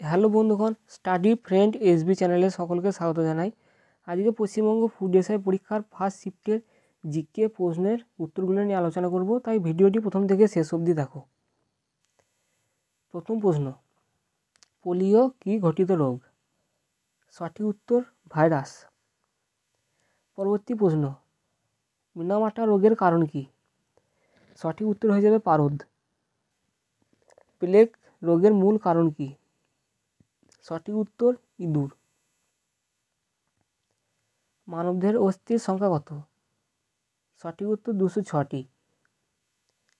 Hello বন্ধুগণ, study friend SB চ্যানেলে সকলকে স্বাগত জানাই। আজকে পশ্চিমবঙ্গ ফুড এসআই পরীক্ষার ফার্স্ট শিফটের জিকে প্রশ্নের উত্তরগুলো নিয়ে আলোচনা করব, তাই ভিডিওটি প্রথম থেকে শেষ অবধি দেখো। প্রথম প্রশ্ন, পোলিও কি ঘটিত রোগ? সঠিক উত্তর ভাইরাস। পরবর্তী প্রশ্ন, মিনামাটা রোগের কারণ কি? সঠিক উত্তর হয়ে যাবে পারদ। প্লেগ রোগের মূল কারণ কি? সঠিক উত্তর ইঁদুর। মানবদেহের অস্থির সংখ্যা কত? সঠিক উত্তর 206টি।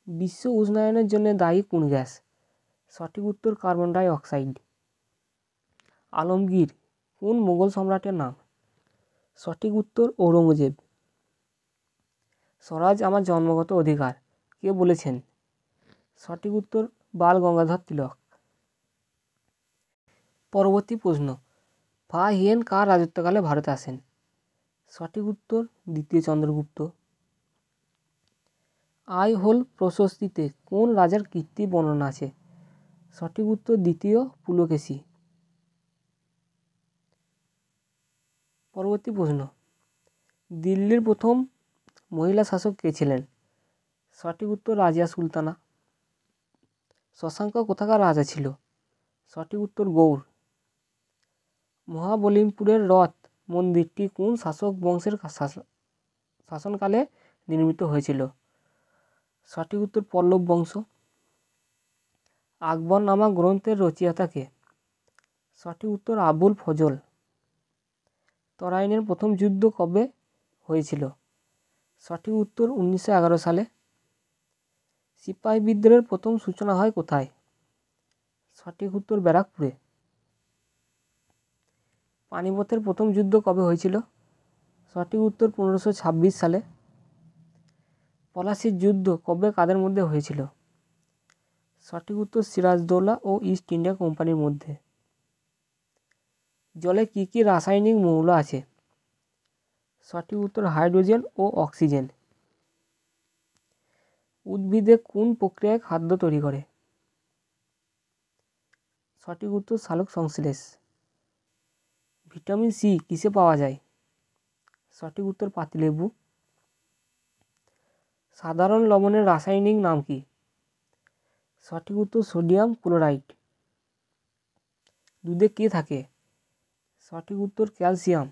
বিশ্ব উষ্ণায়নের জন্য দায়ী কোন গ্যাস? সঠিক উত্তর কার্বন ডাই অক্সাইড। আলমগীর কোন মুঘল সম্রাটের নাম? সঠিক উত্তর ঔরঙ্গজেব। স্বরাজ আমার জন্মগত অধিকার কে বলেছেন? সঠিক উত্তর বাল গঙ্গাধর তিলক। পরবর্তী প্রশ্ন, ফা হিয়েন কার রাজত্বকালে ভারতে আসেন? সঠিক উত্তর দ্বিতীয় চন্দ্রগুপ্ত। আইহোল প্রশস্তিতে কোন রাজার কীর্তি বর্ণনা আছে? সঠিক উত্তর দ্বিতীয় পুলকেশী। পরবর্তী প্রশ্ন, দিল্লির প্রথম মহিলা শাসক কে ছিলেন? সঠিক উত্তর রাজিয়া সুলতানা। শশাঙ্ক কোথাকার রাজা ছিল? সঠিক উত্তর গৌড়। মহাবলীপুরের রথ মন্দিরটি কোন শাসক বংশের শাসনকালে নির্মিত হয়েছিল? সঠিক উত্তর পল্লব বংশ। আকবরনামা গ্রন্থের রচয়িতা কে? সঠিক উত্তর আবুল ফজল। তরাইনের প্রথম যুদ্ধ কবে হয়েছিল? সঠিক উত্তর 1911 সালে। সিপাহী বিদ্রোহের প্রথম সূচনা হয় কোথায়? সঠিক উত্তর ব্যারাকপুরে। পানিপথের প্রথম যুদ্ধ কবে হয়েছিল? সঠিক উত্তর 1526 সালে। পলাশির যুদ্ধ কবে কাদের মধ্যে হয়েছিল? সঠিক উত্তর সিরাজদৌল্লা ও ইস্ট ইন্ডিয়া কোম্পানির মধ্যে। জলে কি কি রাসায়নিক মৌল আছে? সঠিক উত্তর হাইড্রোজেন ও অক্সিজেন। উদ্ভিদে কোন প্রক্রিয়ায় খাদ্য তৈরি করে? সঠিক উত্তর সালোক সংশ্লেষ। ভিটামিন সি কিসে পাওয়া যায়? সঠিক উত্তর পাতিলেবু। সাধারণ লবণের রাসায়নিক নাম কি? সঠিক উত্তর সোডিয়াম ক্লোরাইড। দুধে কি থাকে? সঠিক উত্তর ক্যালসিয়াম।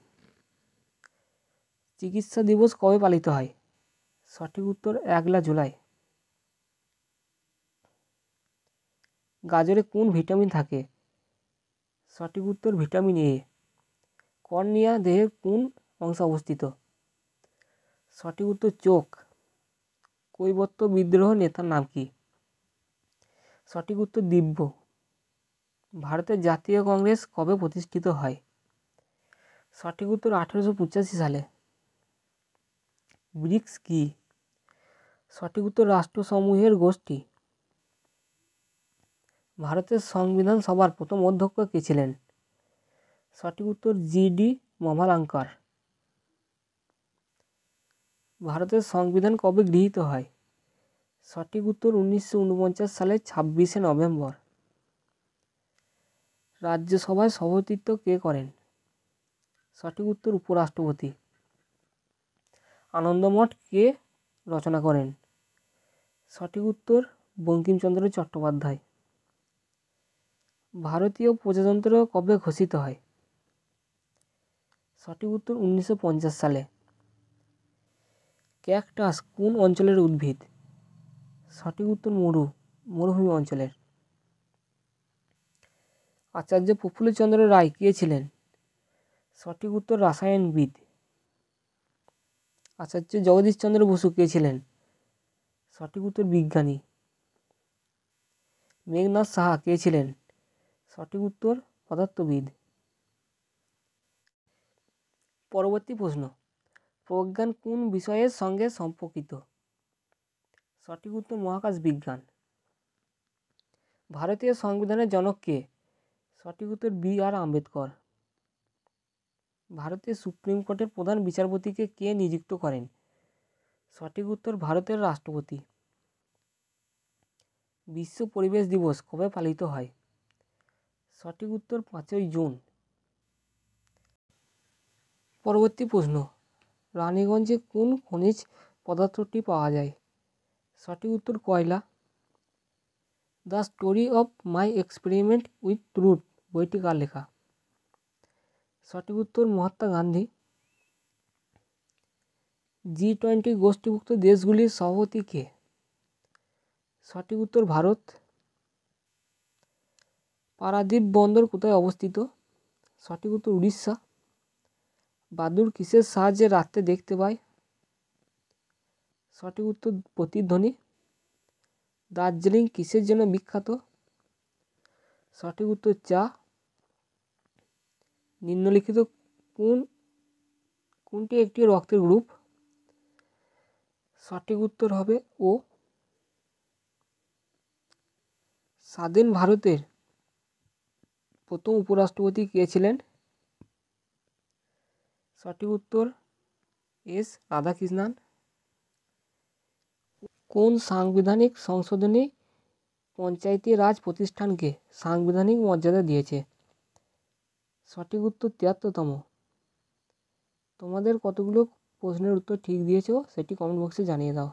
চিকিৎসা দিবস কবে পালিত হয়? সঠিক উত্তর 1 জুলাই। গাজরে কোন ভিটামিন থাকে? সঠিক উত্তর ভিটামিন এ। কর্নিয়া দেহের কোন অংশে অবস্থিত? সঠিক উত্তর চোখ। কৈবর্ত বিদ্রোহ নেতার নাম কি? সঠিক উত্তর দিব্য। ভারতের জাতীয় কংগ্রেস কবে প্রতিষ্ঠিত হয়? সঠিক উত্তর 1885 সালে। ব্রিক্স কি? সঠিক উত্তর রাষ্ট্রসমূহের গোষ্ঠী। ভারতের সংবিধান সভার প্রথম অধ্যক্ষ কে ছিলেন? সঠিক উত্তর জিডি মভালাঙ্কার। ভারতের সংবিধান কবে গৃহীত হয়? সঠিক উত্তর 1949 সালের 26শে নভেম্বর। রাজ্যসভায় সভাপতিত্ব কে করেন? সঠিক উত্তর উপরাষ্ট্রপতি। আনন্দমঠ কে রচনা করেন? সঠিক উত্তর বঙ্কিমচন্দ্র চট্টোপাধ্যায়। ভারতীয় প্রজাতন্ত্র কবে ঘোষিত হয়? সঠিক উত্তর 1950 সালে। ক্যাকটাস কোন অঞ্চলের উদ্ভিদ? সঠিক উত্তর মরুভূমি অঞ্চলের। আচার্য প্রফুল্লচন্দ্র রায় কে ছিলেন? সঠিক উত্তর রাসায়নবিদ। আচার্য জগদীশচন্দ্র বসু কে ছিলেন? সঠিক উত্তর বিজ্ঞানী। মেঘনাদ সাহা কে ছিলেন? সঠিক উত্তর পদার্থবিদ। পরবর্তী প্রশ্ন, প্রজ্ঞান কোন বিষয়ের সঙ্গে সম্পর্কিত? সঠিক উত্তর মহাকাশ বিজ্ঞান। ভারতীয় সংবিধানের জনক কে? সঠিক উত্তর বি.আর. আম্বেদকর। ভারতের সুপ্রিম কোর্টের প্রধান বিচারপতিকে কে নিযুক্ত করেন? সঠিক উত্তর ভারতের রাষ্ট্রপতি। বিশ্ব পরিবেশ দিবস কবে পালিত হয়? সঠিক উত্তর 5ই জুন। পরবর্তী প্রশ্ন, রানীগঞ্জে কোন খনিজ পদার্থটি পাওয়া যায়? সঠিক উত্তর কয়লা। The story of my experiment with truth বইটি কার লেখা? সঠিক উত্তর মহাত্মা গান্ধী। G20 গোষ্ঠীভুক্ত দেশগুলির সভাপতি কে? সঠিক উত্তর ভারত। পারাদ্বীপ বন্দর কোথায় অবস্থিত? সঠিক উত্তর উড়িষ্যা। বাদুড় কিসের সাহায্যে রাত্রে দেখতে পায়? সঠিক উত্তর প্রতিধ্বনি। দার্জিলিং কিসের জন্য বিখ্যাত? সঠিক উত্তর চা। নিম্নলিখিত কোনটি একটি রক্তের গ্রুপ? সঠিক উত্তর হবে ও। স্বাধীন ভারতের প্রথম উপরাষ্ট্রপতি কে ছিলেন? সঠিক উত্তর এস রাধাকৃষ্ণান। কোন সাংবিধানিক সংশোধনী পঞ্চায়েতি রাজ প্রতিষ্ঠানকে সাংবিধানিক মর্যাদা দিয়েছে? সঠিক উত্তর 73তম। তোমাদের কতগুলো প্রশ্নের উত্তর ঠিক দিয়েছো সেটি কমেন্ট বক্সে জানিয়ে দাও।